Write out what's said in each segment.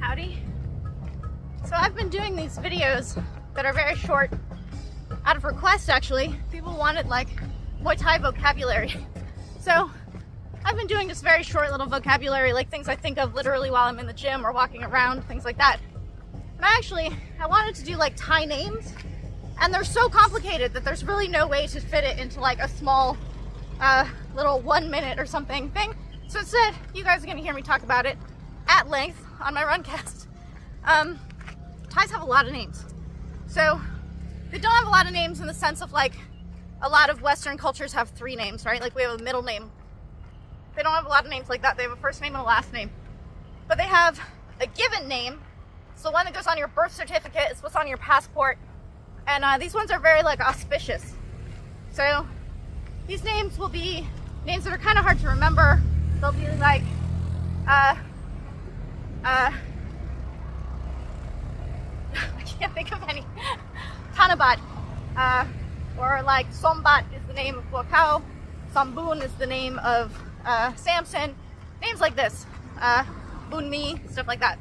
Howdy. So I've been doing these videos that are very short out of request actually. People wanted like Muay Thai vocabulary. So I've been doing just very short little vocabulary, like things I think of literally while I'm in the gym or walking around, things like that. And I wanted to do like Thai names, and they're so complicated that there's really no way to fit it into like a small little 1 minute or something thing. So instead, you guys are gonna hear me talk about it at length on my Runcast. Thais have a lot of names. So they don't have a lot of names in the sense of like a lot of Western cultures have 3 names, right? Like we have a middle name. They don't have a lot of names like that. They have a first name and a last name. But they have a given name. It's the one that goes on your birth certificate. It's what's on your passport. And these ones are very like auspicious. So these names will be names that are kind of hard to remember. They'll be like I can't think of any. Tanabat, or like Sombat is the name of Wakao, Sambun is the name of Samson, names like this, Bunmi, stuff like that.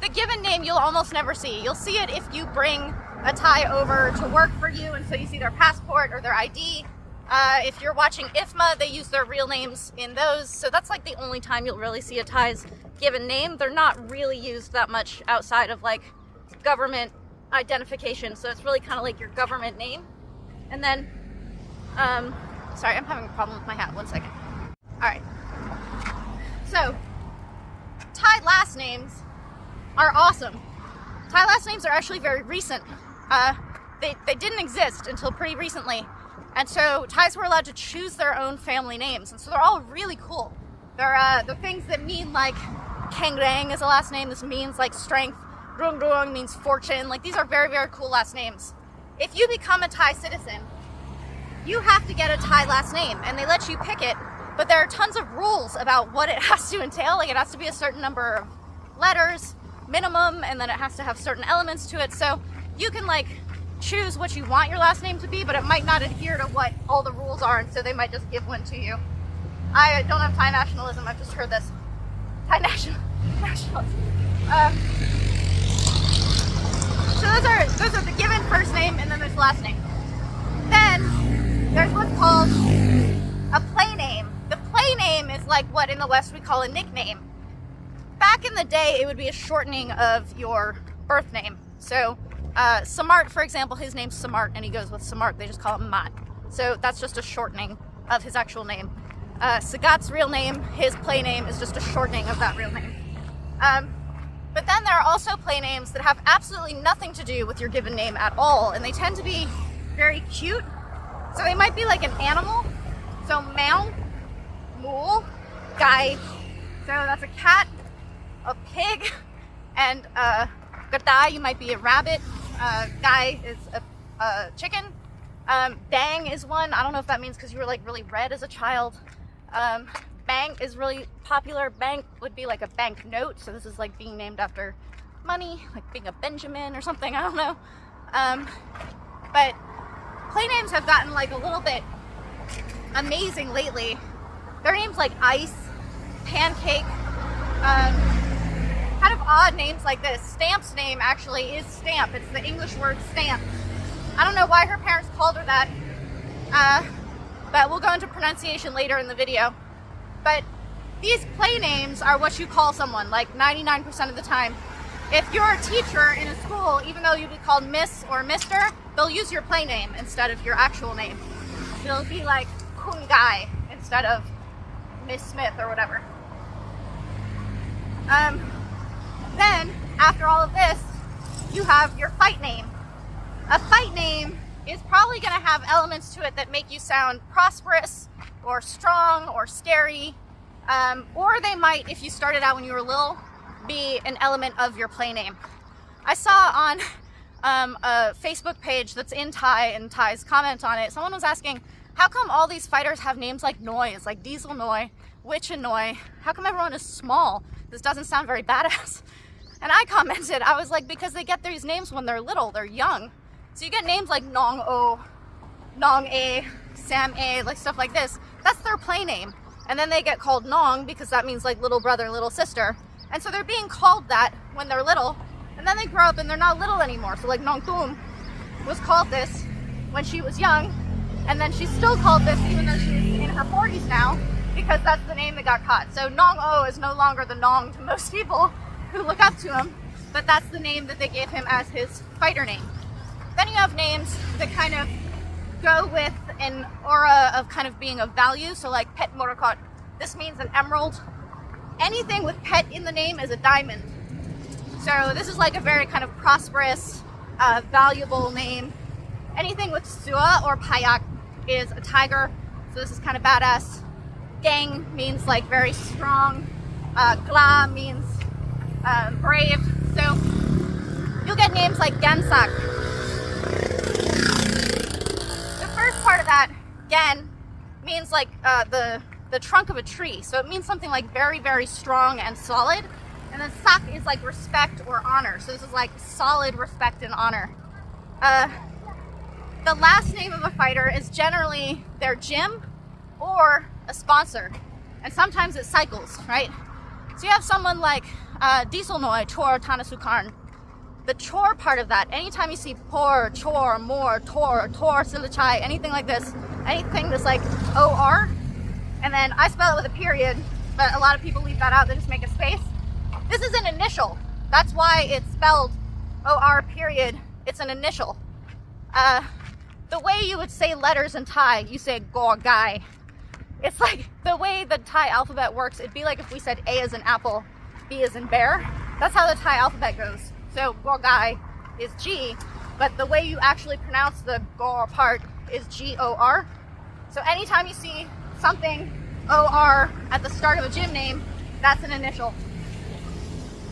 The given name you'll almost never see. You'll see it if you bring a Thai over to work for you, and so you see their passport or their ID. If you're watching IFMA, they use their real names in those, so that's like the only time you'll really see a Thai's given name. They're not really used that much outside of like government identification, so it's really kind of like your government name. And then, sorry, I'm having a problem with my hat, 1 second. Alright, so Thai last names are awesome. Thai last names are actually very recent. They didn't exist until pretty recently. And so Thais were allowed to choose their own family names. And so they're all really cool. They're the things that mean like Keng Rang is a last name. This means like strength. Rung Rung means fortune. Like these are very, very cool last names. If you become a Thai citizen, you have to get a Thai last name, and they let you pick it. But there are tons of rules about what it has to entail. Like it has to be a certain number of letters minimum, and then it has to have certain elements to it. So you can like choose what you want your last name to be, but it might not adhere to what all the rules are, and so they might just give one to you. I don't have Thai nationalism, I've just heard this. Thai nationalism. So those are the given first name, and then there's the last name. Then there's what's called a play name. The play name is like what in the West we call a nickname. Back in the day, it would be a shortening of your birth name. So Samart, for example, his name's Samart, and he goes with Samart. They just call him Mat. So that's just a shortening of his actual name. Sagat's real name, his play name, is just a shortening of that real name. But then there are also play names that have absolutely nothing to do with your given name at all, and they tend to be very cute. So they might be like an animal. So Meow, Mule, Guy. So that's a cat, a pig, and Gata, you might be a rabbit. Guy is a chicken. Bang is one. I don't know if that means because you were like really red as a child. Bank is really popular. Bank would be like a bank note. So this is like being named after money, like being a Benjamin or something. I don't know. But play names have gotten like a little bit amazing lately. Their names like Ice, Pancake, kind of odd names like this. Stamp's name actually is Stamp. It's the English word stamp. I don't know why her parents called her that, but we'll go into pronunciation later in the video. But these play names are what you call someone, like 99% of the time. If you're a teacher in a school, even though you'd be called Miss or Mister, they'll use your play name instead of your actual name. It'll be like Kun Guy instead of Miss Smith or whatever. Then, after all of this, you have your fight name. A fight name is probably going to have elements to it that make you sound prosperous or strong or scary, or they might, if you started out when you were little, be an element of your play name. I saw on a Facebook page that's in Thai, and Thai's comment on it, someone was asking, how come all these fighters have names like Noise, like Diesel Noi, Witch and Noi? How come everyone is small? This doesn't sound very badass. And I commented, I was like, because they get these names when they're little, they're young. So you get names like Nong O, Nong A, Sam A, like stuff like this. That's their play name. And then they get called Nong because that means like little brother, little sister. And so they're being called that when they're little, and then they grow up and they're not little anymore. So like Nong Tum was called this when she was young, and then she's still called this even though she's in her 40s now, because that's the name that got caught. So Nong O is no longer the Nong to most people who look up to him, but that's the name that they gave him as his fighter name. Then you have names that kind of go with an aura of kind of being of value. So like Pet Morakot, this means an emerald. Anything with pet in the name is a diamond. So this is like a very kind of prosperous, valuable name. Anything with Sua or Payak is a tiger. So this is kind of badass. Gang means like very strong. Gla means brave. So you'll get names like Gansak. The first part of that, Gan, means like the trunk of a tree. So it means something like very, very strong and solid. And then Sak is like respect or honor. So this is like solid respect and honor. The last name of a fighter is generally their gym or a sponsor. And sometimes it cycles, right? So you have someone like Dieselnoy, Chor, Tanasukarn. The chore part of that, anytime you see por, chor, more, tor, silichai, anything like this, anything that's like OR, and then I spell it with a period, but a lot of people leave that out, they just make a space. This is an initial. That's why it's spelled OR period. It's an initial. The way you would say letters in Thai, you say go gai. It's like the way the Thai alphabet works. It'd be like if we said A as in apple, B as in bear. That's how the Thai alphabet goes. So go gai is G, but the way you actually pronounce the go part is GOR. So anytime you see something OR at the start of a gym name, that's an initial.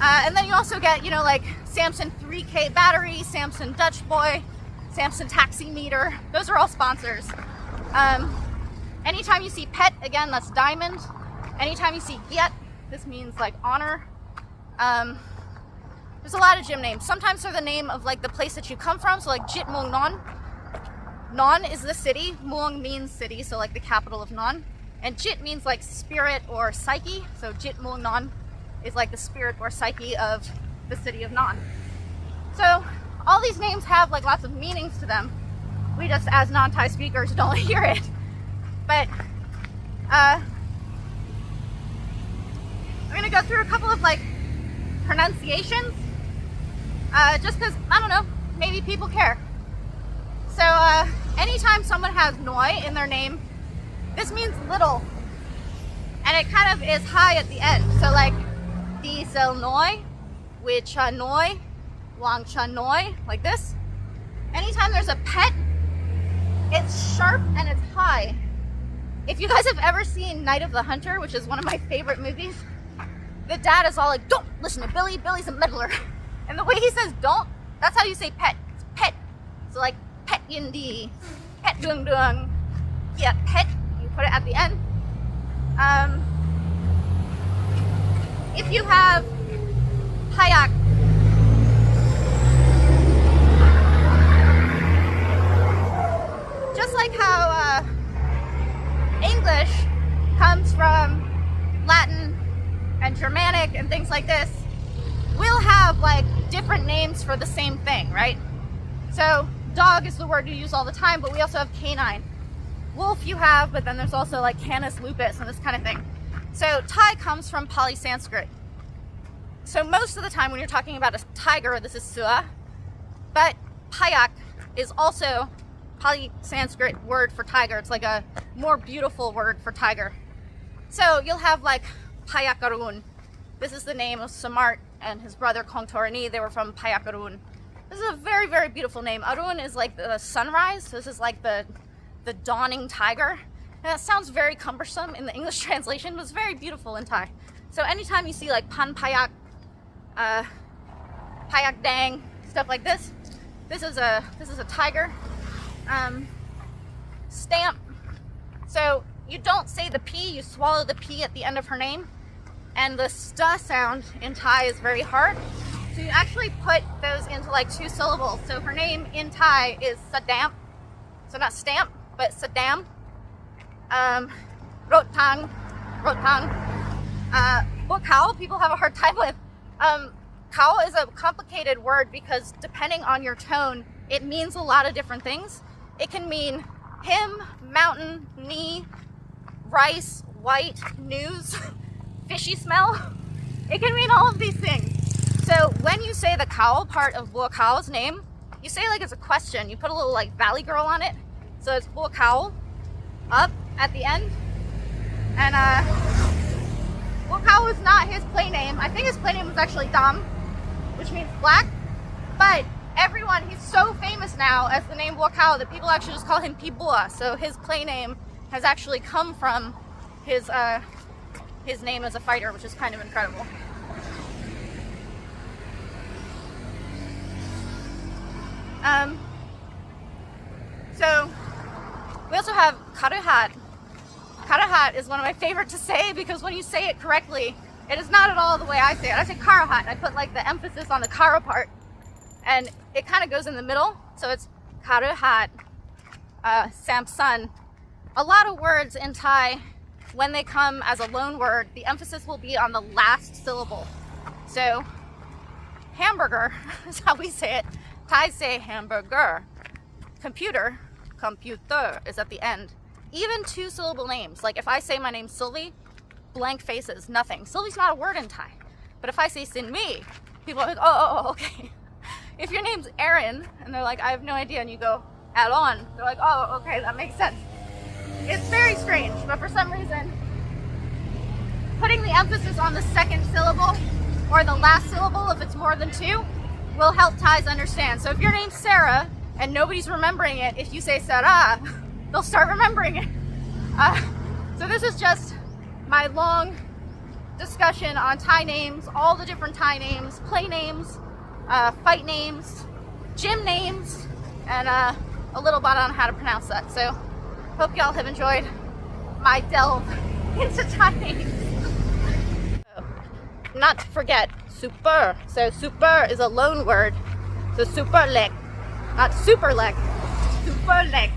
And then you also get, you know, like Samson 3K battery, Samson Dutch boy, Samson taxi meter. Those are all sponsors. Anytime you see pet, again, that's diamond. Anytime you see Giet, this means like honor. There's a lot of gym names. Sometimes they're the name of like the place that you come from. So like Jit Muang Non. Non is the city. Muang means city, so like the capital of Non. And Jit means like spirit or psyche. So Jit Muang Non is like the spirit or psyche of the city of Non. So all these names have like lots of meanings to them. We just, as non-Thai speakers, don't hear it. But I'm gonna go through a couple of like pronunciations, just because, I don't know, maybe people care. So anytime someone has Noi in their name, this means little, and it kind of is high at the end. So like Diesel Noi, Wicha Noi, Wangcha Noi, like this. Anytime there's a pet, it's sharp and it's high. If you guys have ever seen Night of the Hunter, which is one of my favorite movies, the dad is all like, don't listen to Billy, Billy's a meddler. And the way he says don't, that's how you say pet. It's pet. So like pet yindi, pet dung dung. Yeah, pet, you put it at the end. If you have Hayak, just like how English comes from Latin and Germanic and things like this, we'll have like different names for the same thing, right? So dog is the word you use all the time, but we also have canine. Wolf you have, but then there's also like canis lupus and this kind of thing. So Thai comes from Pali Sanskrit. So most of the time when you're talking about a tiger, this is Sua, but Payak is also Pali Sanskrit word for tiger. It's like a more beautiful word for tiger. So you'll have like Payak Arun. This is the name of Samart and his brother Kongtorani. They were from Payak Arun. This is a very, very beautiful name. Arun is like the sunrise. This is like the dawning tiger. And that sounds very cumbersome in the English translation, but it's very beautiful in Thai. So anytime you see like Pan Payak, Payak Dang, stuff like this, this is a tiger. Stamp. So you don't say the P, you swallow the P at the end of her name. And the sta sound in Thai is very hard. So you actually put those into like 2 syllables. So her name in Thai is Sadamp. So not stamp, but Sadam. Rotang. Buakao, people have a hard time with. Kao is a complicated word because depending on your tone, it means a lot of different things. It can mean him, mountain, knee, rice, white, news, fishy smell. It can mean all of these things. So when you say the Kao part of Buakao's name, you say like it's a question. You put a little like valley girl on it. So it's Buakao up at the end. And Buakao is not his play name. I think his play name was actually Dam, which means black. But everyone, he's so famous now as the name Buakao that people actually just call him Pibua. So his play name has actually come from his name as a fighter, which is kind of incredible. So we also have Karahat. Karahat is one of my favorite to say because when you say it correctly, it is not at all the way I say it. I say Karahat. I put like the emphasis on the Kara part, and it kind of goes in the middle. So it's Karahat, Samson. A lot of words in Thai, when they come as a loan word, the emphasis will be on the last syllable. So hamburger is how we say it. Thai say hamburger. Computer, computer is at the end. Even two-syllable names, like if I say my name's Sylvie, blank faces, nothing. Sylvie's not a word in Thai. But if I say Sin-mi, people are like, oh, okay. If your name's Aaron, and they're like, I have no idea, and you go, Alon, they're like, oh, okay, that makes sense. It's very strange, but for some reason, putting the emphasis on the second syllable, or the last syllable if it's more than two, will help Thais understand. So if your name's Sarah, and nobody's remembering it, if you say Sarah, they'll start remembering it. So this is just my long discussion on Thai names, all the different Thai names, play names, fight names, gym names, and a little bit on how to pronounce that. So hope y'all have enjoyed my delve into Thai names. So, not to forget, super. So super is a loan word. So super leg, not super leg, super leg.